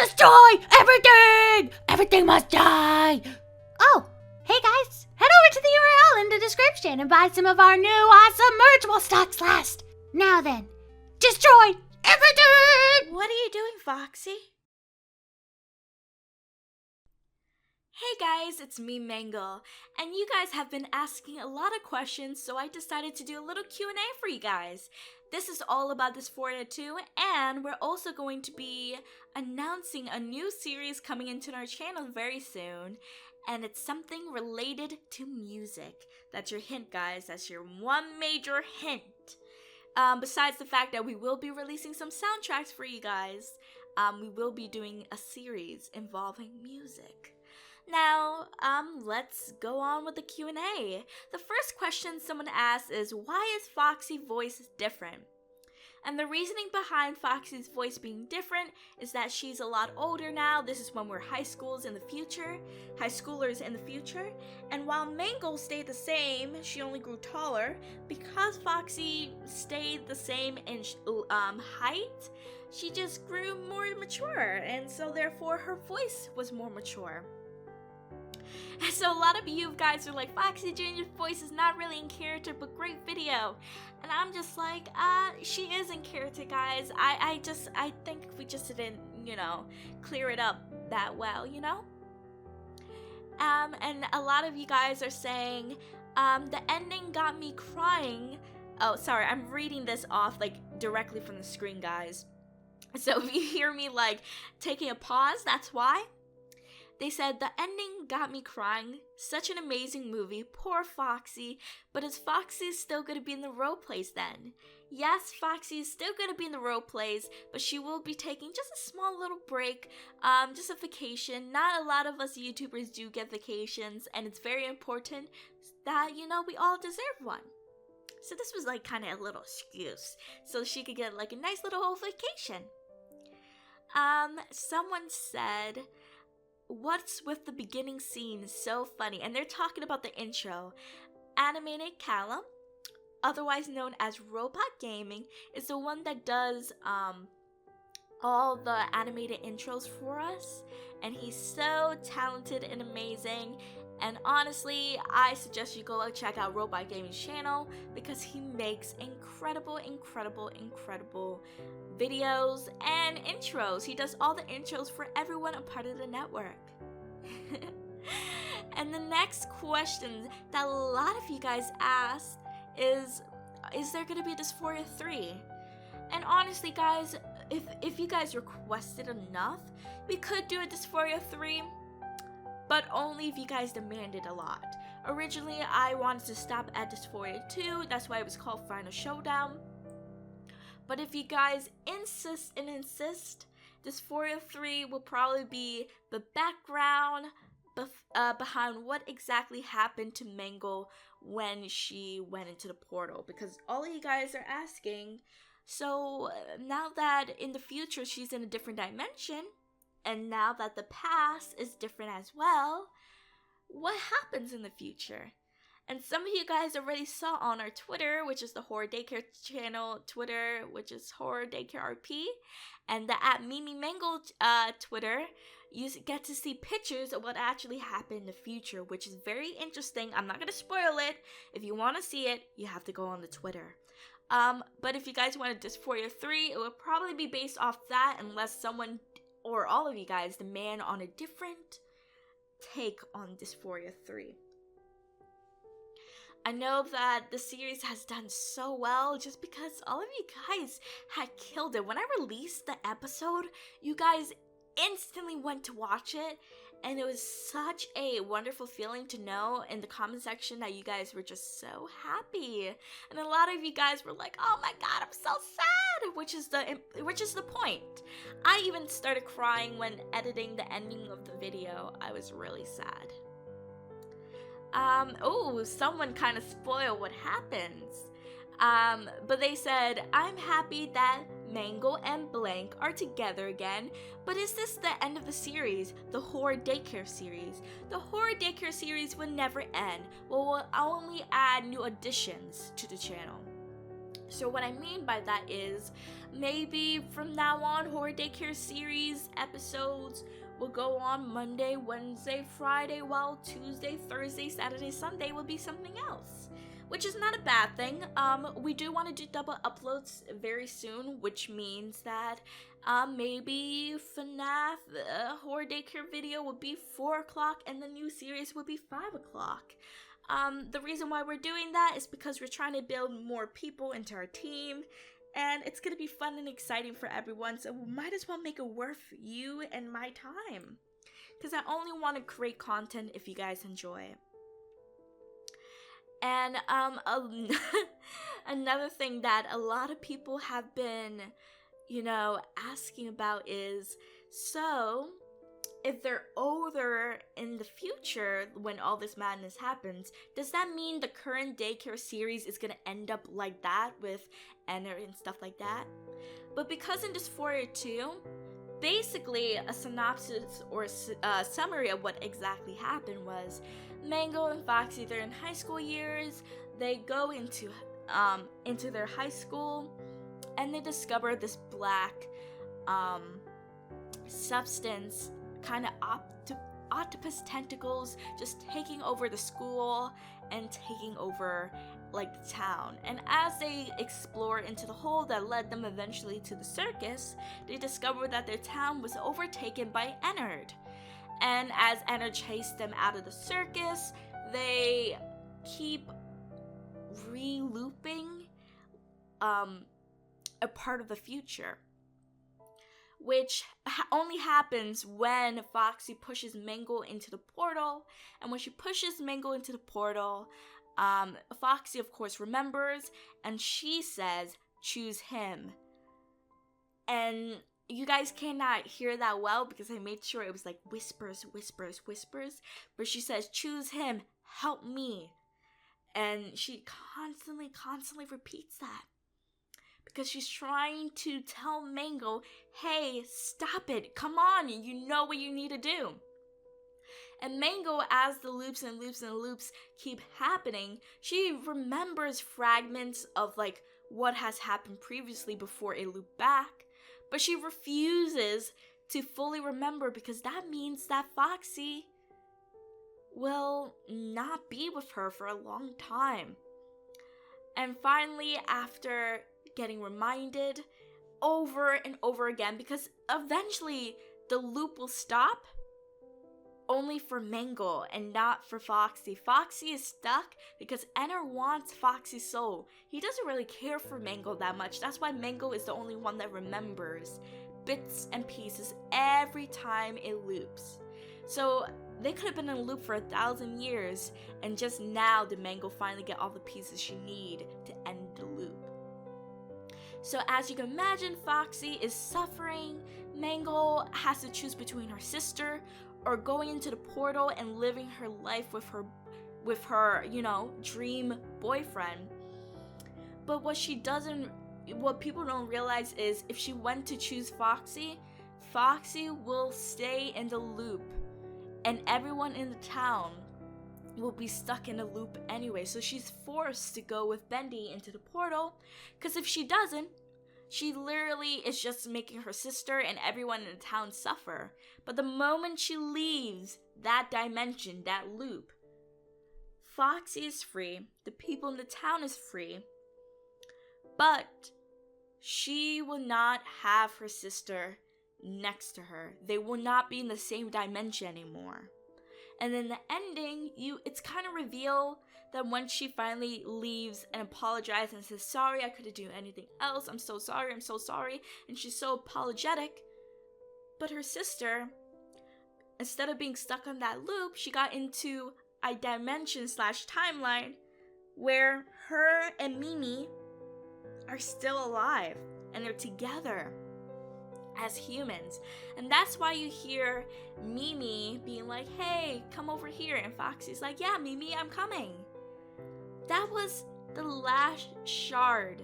Destroy everything! Everything must die! Oh, hey guys, head over to the URL in the description and buy some of our new awesome merch while stocks last. Now then, destroy everything! What are you doing, Foxy? Hey guys, it's me, Mangle, and you guys have been asking a lot of questions, so I decided to do a little Q&A for you guys. This is all about Dysphoria 2, and we're also going to be announcing a new series coming into our channel very soon, and it's something related to music. That's your hint, guys. That's your one major hint. Besides the fact that we will be releasing some soundtracks for you guys, we will be doing a series involving music. Now, let's go on with the Q&A. The first question someone asked is, why is Foxy's voice different? And the reasoning behind Foxy's voice being different is that she's a lot older now. This is when we're high schoolers in the future. And while Mangle stayed the same, she only grew taller. Because Foxy stayed the same in height, she just grew more mature, and so therefore her voice was more mature. So a lot of you guys are like, Foxy Jr.'s voice is not really in character, but great video. And I'm just like, she is in character, guys. I think we just didn't, clear it up that well, And a lot of you guys are saying, the ending got me crying. Oh, sorry, I'm reading this off, directly from the screen, guys. So if you hear me, taking a pause, that's why. They said, the ending got me crying. Such an amazing movie. Poor Foxy. But is Foxy still going to be in the roleplays then? Yes, Foxy is still going to be in the roleplays, but she will be taking just a small little break, just a vacation. Not a lot of us YouTubers do get vacations, and it's very important that, we all deserve one. So this was kind of a little excuse, so she could get a nice little whole vacation. Someone said, what's with the beginning scene? So funny. And they're talking about the intro. Animated Callum, otherwise known as Robot Gaming, is the one that does all the animated intros for us. And he's so talented and amazing. And honestly, I suggest you go check out Robot Gaming's channel because he makes incredible videos and intros. He does all the intros for everyone a part of the network. And the next question that a lot of you guys asked is there going to be a Dysphoria 3? And honestly, guys, if you guys requested enough, we could do a Dysphoria 3, but only if you guys demanded a lot. Originally, I wanted to stop at Dysphoria 2, that's why it was called Final Showdown. But if you guys insist, Dysphoria 3 will probably be the background behind what exactly happened to Mangle when she went into the portal. Because all of you guys are asking, so now that in the future she's in a different dimension, and now that the past is different as well, what happens in the future? And some of you guys already saw on our Twitter, which is the Horror Daycare channel Twitter, which is Horror Daycare RP, and the @MimiMangle Twitter, you get to see pictures of what actually happened in the future, which is very interesting. I'm not going to spoil it. If you want to see it, you have to go on the Twitter. But if you guys want a Dysphoria 3, it would probably be based off that unless someone or all of you guys demand on a different take on Dysphoria 3. I know that the series has done so well just because all of you guys had killed it. When I released the episode, you guys instantly went to watch it, and it was such a wonderful feeling to know in the comment section that you guys were just so happy. And a lot of you guys were like, oh my god, I'm so sad, which is the point. I even started crying when editing the ending of the video. I was really sad. Someone kind of spoiled what happens. But they said, I'm happy that Mangle and Blank are together again, but is this the end of the series, the Horror Daycare series? The Horror Daycare series will never end. We'll only add new additions to the channel. So what I mean by that is, maybe from now on, Horror Daycare series episodes will go on Monday, Wednesday, Friday, while Tuesday, Thursday, Saturday, Sunday will be something else, which is not a bad thing. We do want to do double uploads very soon, which means that maybe FNAF Horror Daycare video will be 4 o'clock and the new series will be 5 o'clock. The reason why we're doing that is because we're trying to build more people into our team, and it's gonna be fun and exciting for everyone, so we might as well make it worth you and my time, because I only want to create content if you guys enjoy it. And another thing that a lot of people have been, asking about is, so if they're older in the future when all this madness happens, does that mean the current Daycare series is gonna end up like that with Anna and stuff like that? But because in Dysphoria 2, basically a synopsis or a summary of what exactly happened was, Mangle and Foxy, they're in high school years, they go into their high school, and they discover this black substance, kind of octopus tentacles, just taking over the school and taking over the town. And as they explore into the hole that led them eventually to the circus, they discover that their town was overtaken by Ennard. And as Ennard chased them out of the circus, they keep re-looping a part of the future, which only happens when Foxy pushes Mangle into the portal. And when she pushes Mangle into the portal, Foxy of course remembers, and she says, choose him. And you guys cannot hear that well because I made sure it was like whispers, whispers, whispers, but she says, choose him, help me. And she constantly repeats that, because she's trying to tell Mangle, hey, stop it, come on, you know what you need to do. And Mangle, as the loops and loops and loops keep happening, she remembers fragments of what has happened previously before it looped back, but she refuses to fully remember, because that means that Foxy will not be with her for a long time. And finally, after getting reminded over and over again, because eventually the loop will stop, only for Mangle and not for Foxy. Foxy is stuck because Ennard wants Foxy's soul. He doesn't really care for Mangle that much. That's why Mangle is the only one that remembers bits and pieces every time it loops. So they could have been in a loop for 1,000 years, and just now did Mangle finally get all the pieces she needs to end the loop. So as you can imagine, Foxy is suffering. Mangle has to choose between her sister or going into the portal and living her life with her, dream boyfriend. But what people don't realize is, if she went to choose Foxy, Foxy will stay in the loop, and everyone in the town will be stuck in a loop anyway. So she's forced to go with Bendy into the portal, because if she doesn't, she literally is just making her sister and everyone in the town suffer. But the moment she leaves that dimension, that loop, Foxy is free, the people in the town is free, but she will not have her sister next to her. They will not be in the same dimension anymore. And in the ending, it's kind of revealed that when she finally leaves and apologizes and says, sorry, I couldn't do anything else, I'm so sorry, and she's so apologetic, but her sister, instead of being stuck on that loop, she got into a dimension/timeline where her and Mimi are still alive, and they're together as humans. And that's why you hear Mimi being like, hey, come over here, and Foxy's like, yeah, Mimi, I'm coming. That was the last shard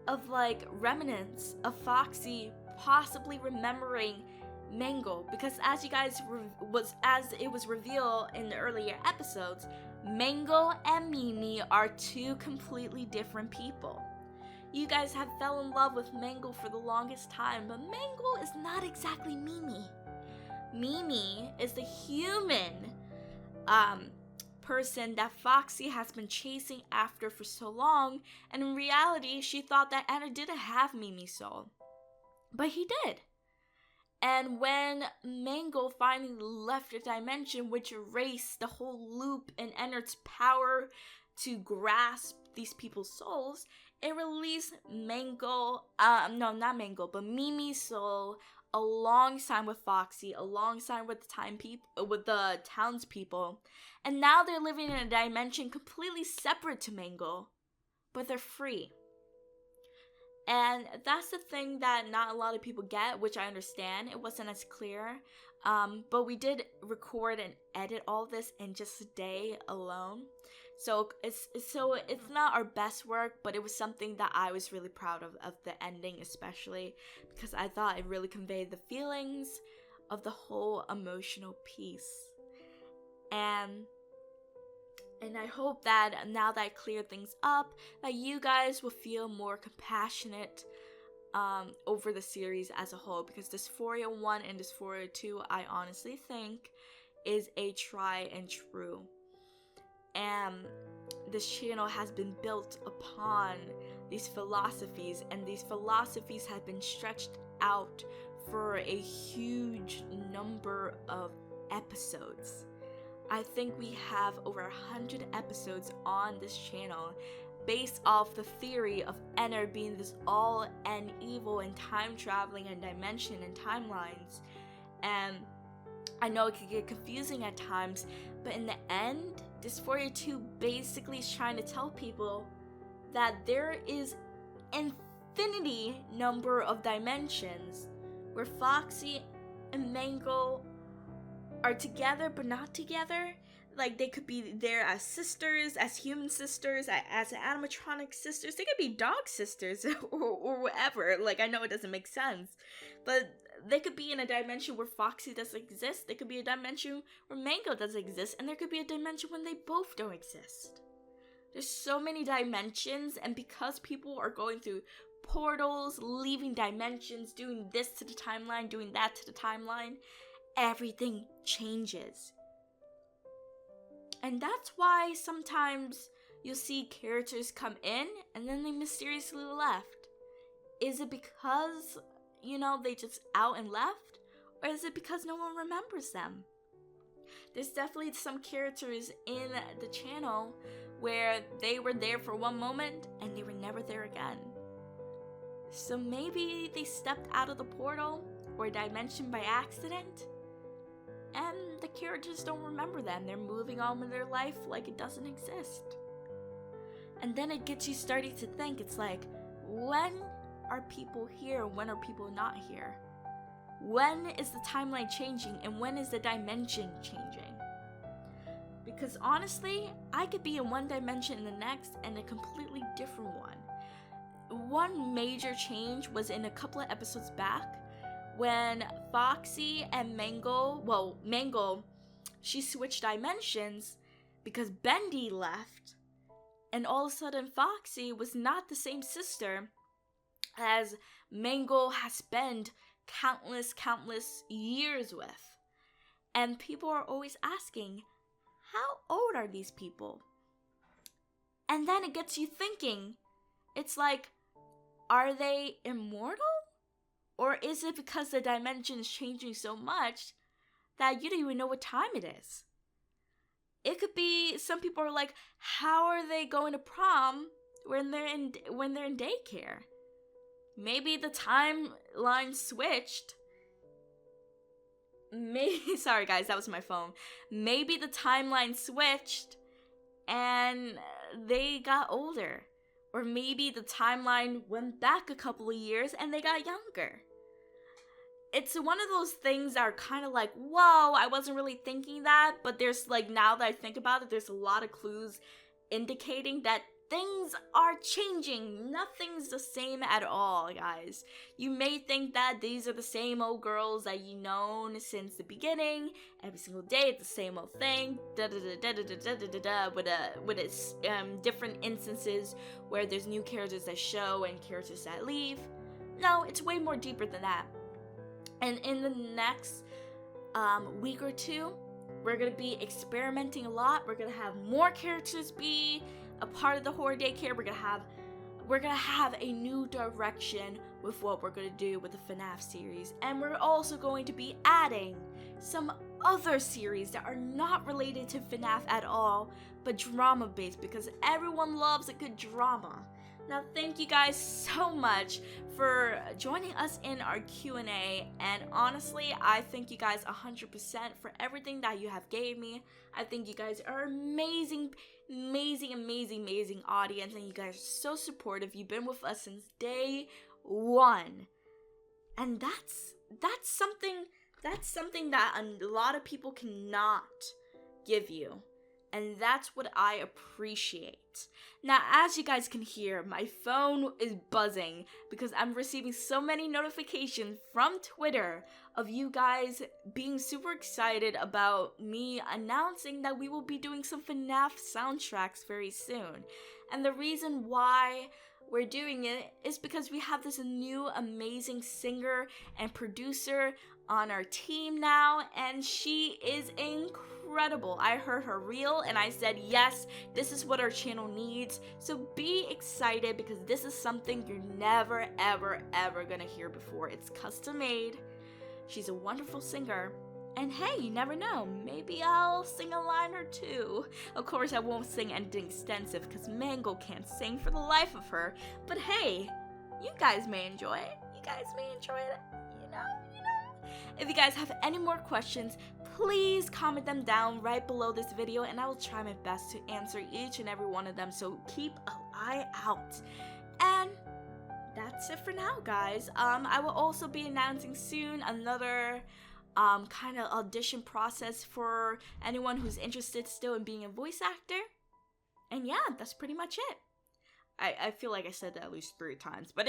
of remnants of Foxy possibly remembering Mangle, because as it was revealed in the earlier episodes, Mangle and Mimi are two completely different people. You guys have fell in love with Mangle for the longest time, but Mangle is not exactly Mimi. Mimi is the human person that Foxy has been chasing after for so long, and in reality, she thought that Anna didn't have Mimi's soul. But he did. And when Mangle finally left the dimension, which erased the whole loop and Ennard's power to grasp these people's souls, it released Mangle, not Mangle, but Mimi's soul alongside with Foxy, alongside with the townspeople, and now they're living in a dimension completely separate to Mangle, but they're free. And that's the thing that not a lot of people get, which I understand. It wasn't as clear, but we did record and edit all this in just a day alone. So it's not our best work, but it was something that I was really proud of the ending, especially because I thought it really conveyed the feelings of the whole emotional piece. And I hope that now that I cleared things up, that you guys will feel more compassionate over the series as a whole, because Dysphoria 1 and Dysphoria 2, I honestly think, is a try and true. And this channel has been built upon these philosophies, and these philosophies have been stretched out for a huge number of episodes. I think we have over 100 episodes on this channel based off the theory of Ennard being this all and evil and time traveling and dimension and timelines. And I know it can get confusing at times, but in the end, Dysphoria 2 basically is trying to tell people that there is infinity number of dimensions where Foxy and Mangle are together but not together. Like, they could be there as sisters, as human sisters, as animatronic sisters. They could be dog sisters or whatever. Like, I know it doesn't make sense, but they could be in a dimension where Foxy doesn't exist. They could be a dimension where Mango doesn't exist, and there could be a dimension when they both don't exist. There's so many dimensions, and because people are going through portals, leaving dimensions, doing this to the timeline, doing that to the timeline, everything changes. And that's why sometimes you'll see characters come in and then they mysteriously left. Is it because, they just out and left? Or is it because no one remembers them? There's definitely some characters in the channel where they were there for one moment and they were never there again. So maybe they stepped out of the portal or dimension by accident, and the characters don't remember them. They're moving on with their life like it doesn't exist. And then it gets you starting to think, it's like, when are people here? When are people not here? When is the timeline changing? And when is the dimension changing? Because honestly, I could be in one dimension in the next and a completely different one. One major change was in a couple of episodes back, when Foxy and Mangle, she switched dimensions because Bendy left, and all of a sudden Foxy was not the same sister as Mangle has spent countless years with. And people are always asking, how old are these people? And then it gets you thinking, it's like, are they immortal? Or is it because the dimension is changing so much that you don't even know what time it is? It could be, some people are like, how are they going to prom when they're in daycare? Maybe the timeline switched. Sorry guys, that was my phone. Maybe the timeline switched and they got older. Or maybe the timeline went back a couple of years and they got younger. It's one of those things that are kind of like, whoa, I wasn't really thinking that. But there's like, now that I think about it, there's a lot of clues indicating that things are changing. Nothing's the same at all, guys. You may think that these are the same old girls that you've known since the beginning. Every single day, it's the same old thing. With different instances where there's new characters that show and characters that leave. No, it's way more deeper than that. And in the next week or two, we're gonna be experimenting a lot. We're gonna have more characters be a part of the horror daycare. We're gonna have a new direction with what we're gonna do with the FNAF series, and we're also going to be adding some other series that are not related to FNAF at all, but drama based, because everyone loves a good drama. Now, thank you guys so much for joining us in our Q&A, and honestly, I thank you guys 100% for everything that you have gave me. I think you guys are amazing audience, and you guys are so supportive. You've been with us since day one, and that's something that a lot of people cannot give you. And that's what I appreciate. Now, as you guys can hear, my phone is buzzing because I'm receiving so many notifications from Twitter of you guys being super excited about me announcing that we will be doing some FNAF soundtracks very soon. And the reason why we're doing it is because we have this new amazing singer and producer on our team now, and she is incredible. I heard her reel and I said, yes, this is what our channel needs. So be excited, because this is something you're never ever gonna hear before. It's custom made. She's a wonderful singer, and hey, you never know, maybe I'll sing a line or two. Of course, I won't sing anything extensive because Mangle can't sing for the life of her, but hey, you guys may enjoy it. You know. If you guys have any more questions, please comment them down right below this video, and I will try my best to answer each and every one of them, so keep an eye out. And that's it for now, guys. I will also be announcing soon another kind of audition process for anyone who's interested still in being a voice actor. And yeah, that's pretty much it. I feel like I said that at least 3 times, but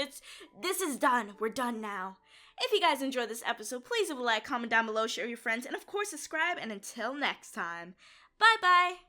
this is done. We're done now. If you guys enjoyed this episode, please leave a like, comment down below, share with your friends, and of course subscribe, and until next time, bye bye!